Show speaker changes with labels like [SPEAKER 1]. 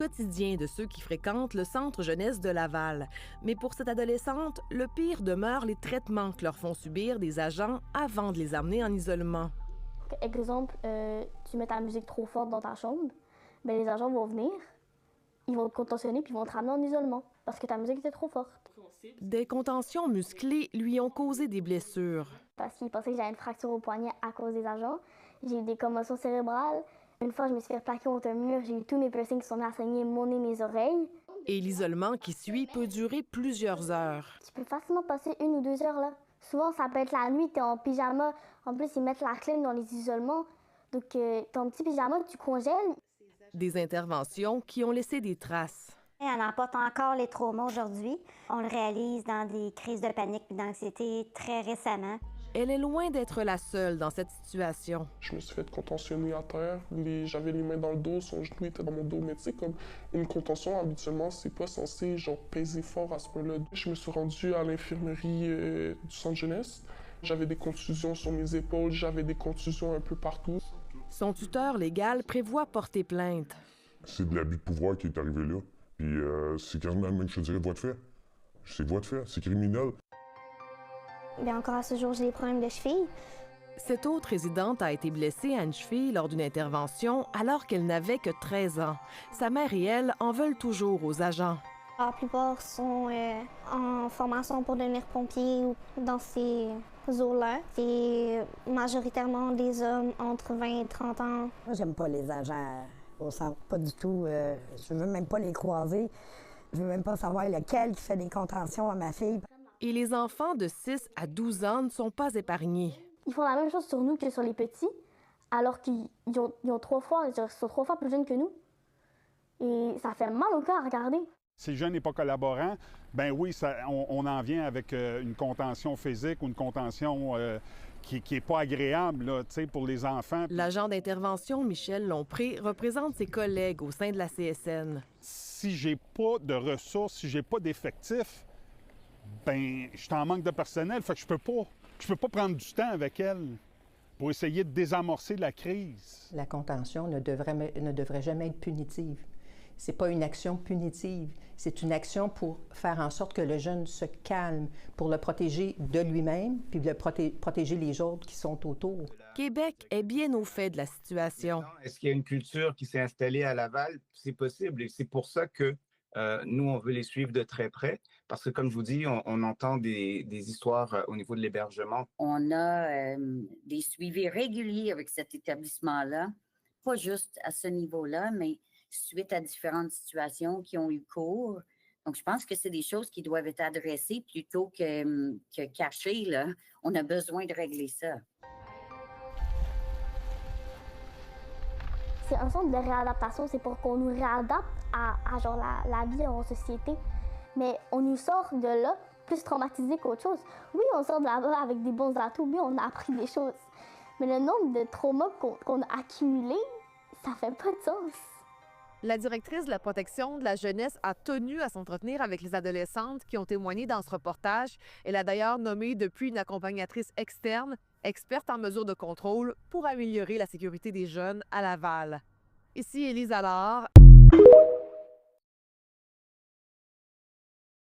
[SPEAKER 1] Quotidien de ceux qui fréquentent le centre jeunesse de Laval. Mais pour cette adolescente, le pire demeure les traitements que leur font subir des agents avant de les amener en isolement.
[SPEAKER 2] Exemple, tu mets ta musique trop forte dans ta chambre, ben les agents vont venir, ils vont te contentionner puis ils vont te ramener en isolement parce que ta musique était trop forte.
[SPEAKER 1] Des contentions musclées lui ont causé des blessures.
[SPEAKER 2] Parce qu'ils pensaient que j'avais une fracture au poignet à cause des agents. J'ai eu des commotions cérébrales. Une fois, je me suis fait plaquer contre un mur, j'ai eu tous mes piercings qui sont mis à saigner, mon nez, mes oreilles.
[SPEAKER 1] Et l'isolement qui suit peut durer plusieurs heures.
[SPEAKER 2] Tu peux facilement passer 1 ou 2 heures là. Souvent, ça peut être la nuit, t'es en pyjama. En plus, ils mettent la clim dans les isolements. Donc, ton petit pyjama, tu congèles.
[SPEAKER 1] Des interventions qui ont laissé des traces.
[SPEAKER 3] On emporte encore les traumas aujourd'hui. On le réalise dans des crises de panique et d'anxiété très récemment.
[SPEAKER 1] Elle est loin d'être la seule dans cette situation.
[SPEAKER 4] Je me suis fait contentionner à terre. J'avais les mains dans le dos, son genou était dans mon dos. Mais tu sais, comme une contention, habituellement, c'est pas censé genre peser fort à ce point-là. Je me suis rendu à l'infirmerie du centre jeunesse. J'avais des contusions sur mes épaules, j'avais des contusions un peu partout.
[SPEAKER 1] Son tuteur légal prévoit porter plainte.
[SPEAKER 5] C'est de l'abus de pouvoir qui est arrivé là. Puis c'est quasiment même, je te dirais, voie de fait. C'est voie de fait, c'est criminel.
[SPEAKER 2] Bien, encore à ce jour, j'ai des problèmes de cheville.
[SPEAKER 1] Cette autre résidente a été blessée à une cheville lors d'une intervention alors qu'elle n'avait que 13 ans. Sa mère et elle en veulent toujours aux agents.
[SPEAKER 2] La plupart sont en formation pour devenir pompiers ou dans ces eaux-là. C'est majoritairement des hommes entre 20 et 30 ans.
[SPEAKER 6] Moi, j'aime pas les agents au centre, pas du tout. Je veux même pas les croiser. Je veux même pas savoir lequel qui fait des contentions à ma fille.
[SPEAKER 1] Et les enfants de 6 à 12 ans ne sont pas épargnés.
[SPEAKER 2] Ils font la même chose sur nous que sur les petits, alors qu'ils ont 3 fois, ils sont 3 fois plus jeunes que nous. Et ça fait mal au cœur à regarder.
[SPEAKER 7] Si le jeune n'est pas collaborant, ben oui, on en vient avec une contention physique ou une contention qui n'est pas agréable là, pour les enfants.
[SPEAKER 1] L'agent d'intervention Michel Lompré représente ses collègues au sein de la CSN.
[SPEAKER 7] Si j'ai pas de ressources, si j'ai pas d'effectifs, ben je suis en manque de personnel, fait que je peux pas prendre du temps avec elle pour essayer de désamorcer la crise.
[SPEAKER 8] La contention ne devrait jamais être punitive. C'est pas une action punitive, c'est une action pour faire en sorte que le jeune se calme, pour le protéger de lui-même, puis de protéger les autres qui sont autour.
[SPEAKER 1] Québec est bien au fait de la situation.
[SPEAKER 9] Est-ce qu'il y a une culture qui s'est installée à Laval? C'est possible et c'est pour ça que nous, on veut les suivre de très près parce que, comme je vous dis, on entend des histoires au niveau de l'hébergement.
[SPEAKER 10] On a des suivis réguliers avec cet établissement-là, pas juste à ce niveau-là, mais suite à différentes situations qui ont eu cours. Donc, je pense que c'est des choses qui doivent être adressées plutôt que cachées, là. On a besoin de régler ça.
[SPEAKER 2] C'est un centre de réadaptation, c'est pour qu'on nous réadapte à genre la vie en société. Mais on nous sort de là plus traumatisés qu'autre chose. Oui, on sort de là-bas avec des bons atouts, oui, on a appris des choses. Mais le nombre de traumas qu'on a accumulés, ça fait pas de sens.
[SPEAKER 11] La directrice de la protection de la jeunesse a tenu à s'entretenir avec les adolescentes qui ont témoigné dans ce reportage. Elle a d'ailleurs nommé depuis une accompagnatrice externe, experte en mesures de contrôle, pour améliorer la sécurité des jeunes à Laval. Ici Élise Allard.